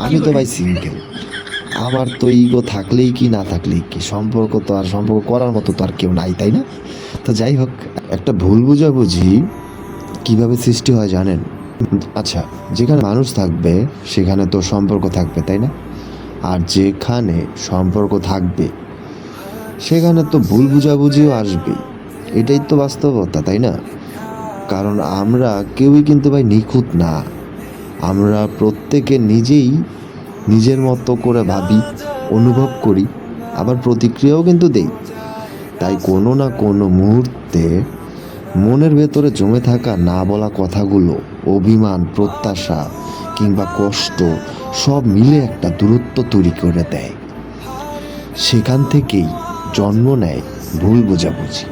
আমি তো ভাই সিঙ্গেল, আমার তো ইগো থাকলেই কি না থাকলেই কি, সম্পর্ক তো আর সম্পর্ক করার মতো তো আর কেউ নাই, তাই না? তো যাই হোক, একটা ভুল বোঝাবুঝি কিভাবে সৃষ্টি হয় জানেন? আচ্ছা, যেখানে মানুষ থাকবে সেখানে তো সম্পর্ক থাকবে, তাই না? আর যেখানে সম্পর্ক থাকবে সেখানে তো ভুল বোঝাবুঝিও আসবেই। এটাই তো বাস্তবতা, তাই না? কারণ আমরা কেউই কিন্তু ভাই নিখুঁত না। আমরা প্রত্যেকে নিজেই নিজের মতো করে ভাবি, অনুভব করি, আবার প্রতিক্রিয়াও কিন্তু দেই। তাই কোনো না কোনো মুহূর্তে মনের ভেতরে জমে থাকা না বলা কথাগুলো, অভিমান, প্রত্যাশা কিংবা কষ্ট সব মিলে একটা দূরত্ব তৈরি করে দেয়। সেখান থেকেই জন্ম নেয় ভুল বোঝাবুঝি।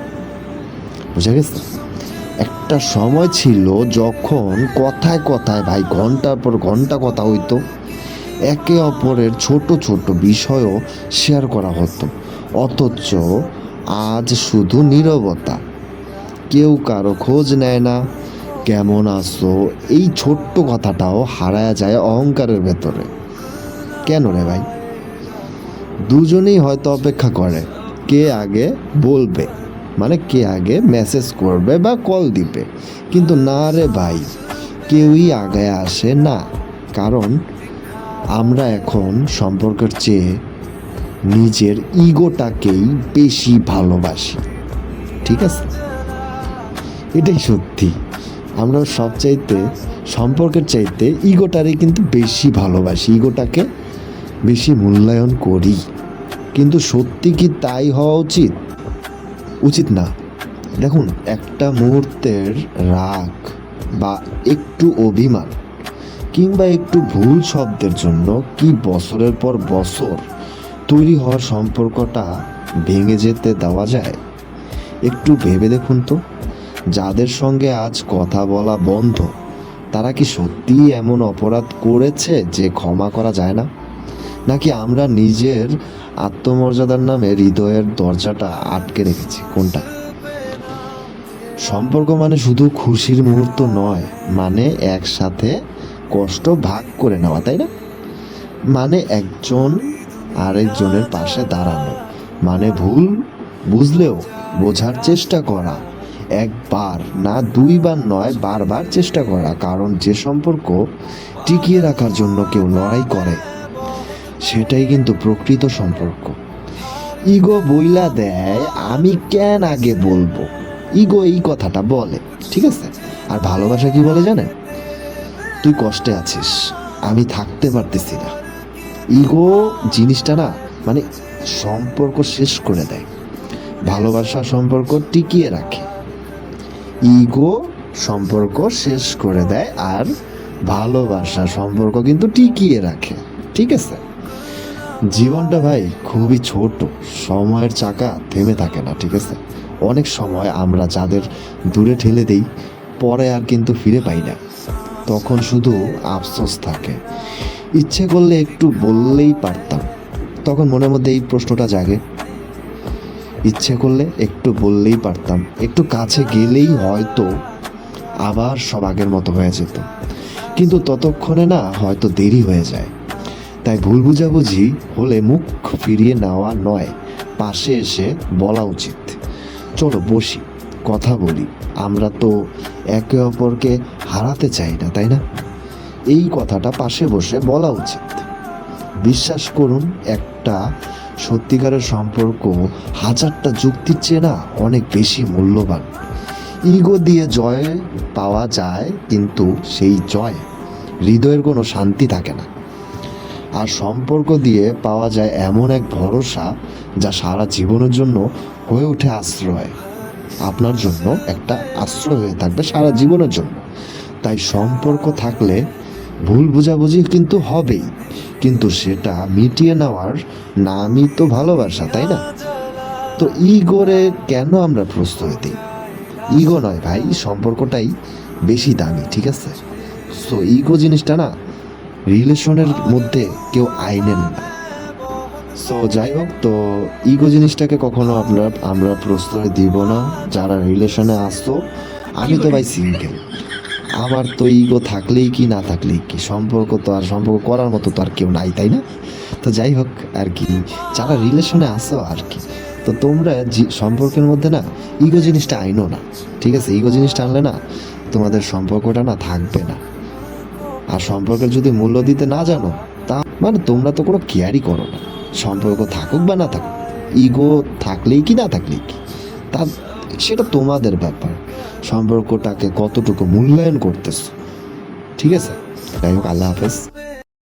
বুঝা গেছে? একটা সময় ছিল যখন কথায় কথায় ভাই ঘন্টার পর ঘন্টা কথা হইতো, একে অপরের ছোট ছোট বিষয়ও শেয়ার করা হতো। অথচ আজ শুধু নীরবতা, কেউ কারো খোঁজ নেয় না। কেমন আছো এই ছোট্ট কথাটাও হারায় যায় অহংকারের ভেতরে। কেন রে ভাই? দুজনেই হয়তো অপেক্ষা করে কে আগে বলবে, মানে কে আগে মেসেজ করবে বা কল দিবে, কিন্তু না রে ভাই, কেউই আগে আসে না। কারণ আমরা এখন সম্পর্কের চেয়ে নিজের ইগোটাকেই বেশি ভালোবাসি। ঠিক আছে, এটাই সত্যি। আমরা সবচাইতে সম্পর্কের চাইতে ইগোটারই কিন্তু বেশি ভালোবাসি, ইগোটাকে বেশি মূল্যায়ন করি। কিন্তু সত্যি কি তাই হওয়া উচিত? উচিত না। দেখুন, একটা মুহূর্তের রাগ বা একটু অভিমান কিংবা একটু ভুল শব্দের জন্য কি বছরের পর বছর তৈরি হওয়ার সম্পর্কটা ভেঙে যেতে দেওয়া যায়? একটু ভেবে দেখুন তো, যাদের সঙ্গে আজ কথা বলা বন্ধ, তারা কি সত্যিই এমন অপরাধ করেছে যে ক্ষমা করা যায় না? নাকি আমরা নিজের আত্মমর্যাদার নামে হৃদয়ের দরজাটা আটকে রেখেছি? কোনটা? সম্পর্ক মানে শুধু খুশির মুহূর্ত নয়, মানে একসাথে কষ্ট ভাগ করে নেওয়া, তাই না? মানে একজন আরেকজনের পাশে দাঁড়ানো, মানে ভুল বুঝলেও বোঝার চেষ্টা করা, একবার না দুইবার নয়, বারবার চেষ্টা করা। কারণ যে সম্পর্ক টিকিয়ে রাখার জন্য কেউ লড়াই করে, সেটাই কিন্তু প্রকৃত সম্পর্ক। ইগো বইলা দেয় আমি কেন আগে বলবো, ইগো এই কথাটা বলে, ঠিক আছে? আর ভালোবাসা কি বলে জানেন? তুই কষ্টে আছিস, আমি থাকতে পারতেছি না। ইগো জিনিসটা না, মানে সম্পর্ক শেষ করে দেয়, ভালোবাসা সম্পর্ক টিকিয়ে রাখে। ইগো সম্পর্ক শেষ করে দেয়, আর ভালোবাসা সম্পর্ক কিন্তু টিকিয়ে রাখে। ঠিক আছে? জীবনটা ভাই খুবই ছোট, সময়ের চাকা থেমে থাকে না, ঠিক আছে? অনেক সময় আমরা যাদের দূরে ঠেলে দেই, পরে আর কিন্তু ফিরে পাই না। তখন শুধু আফসোস থাকে, ইচ্ছে করলে একটু বললেই পারতাম। তখন মনের মধ্যে এই প্রশ্নটা জাগে, ইচ্ছে করলে একটু বললেই পারতাম, একটু কাছে গেলেই হয়তো আবার সব আগের মতো হয়ে যেত। কিন্তু ততক্ষণে না হয়তো দেরি হয়ে যায়। তাই ভুল বুঝাবুঝি হলে মুখ ফিরিয়ে নেওয়া নয়, পাশে এসে বলা উচিত, চলো বসি, কথা বলি, আমরা তো একে অপরকে হারাতে চাই না, তাই না? এই কথাটা পাশে বসে বলা উচিত। বিশ্বাস করুন, একটা সত্যিকারের সম্পর্ক হাজারটা যুক্তির চেয়ে না অনেক বেশি মূল্যবান। ইগো দিয়ে জয় পাওয়া যায়, কিন্তু সেই জয় হৃদয়ের কোনো শান্তি থাকে না। আর সম্পর্ক দিয়ে পাওয়া যায় এমন এক ভরসা যা সারা জীবনের জন্য হয়ে ওঠে আশ্রয়। আপনার জন্য একটা আশ্রয় হয়ে থাকবে সারা জীবনের জন্য। তাই সম্পর্ক থাকলে ভুল বোঝাবুঝি কিন্তু হবেই, কিন্তু সেটা মিটিয়ে নেওয়ার নামই তো ভালোবাসা, তাই না? তো ইগোরে কেন আমরা প্রশ্রয় দিই? ইগো নয় ভাই, সম্পর্কটাই বেশি দামি, ঠিক আছে? সো ইগো জিনিসটা না রিলেশনের মধ্যে কেউ আইনেন না। সো যাই হোক, তো ইগো জিনিসটাকে কখনো আমরা প্রশ্রয় দিব না। যারা রিলেশনে আসতো, আমি তো ভাই সিঙ্গেল, আমার তো ইগো থাকলেই কি না থাকলেই কি, সম্পর্ক করার মতো তো আর কেউ নাই, তাই না? তো যাই হোক আর কি, যারা রিলেশনে আসো আর কি, তো তোমরা সম্পর্কের মধ্যে না ইগো জিনিসটা আইনো না, ঠিক আছে? ইগো জিনিসটা আনলে না তোমাদের সম্পর্কটা না থাকবে না। আর সম্পর্কের যদি মূল্য দিতে না জানো, তা মানে তোমরা তো কোনো কেয়ারই করো না, সম্পর্ক থাকুক বা না থাকুক, ইগো থাকলেই কি না থাকলেই কি, তা সেটা তোমাদের ব্যাপার, সম্পর্কটাকে কতটুকু মূল্যায়ন করতেছো, ঠিক আছে? যাই হোক, আল্লাহ হাফেজ।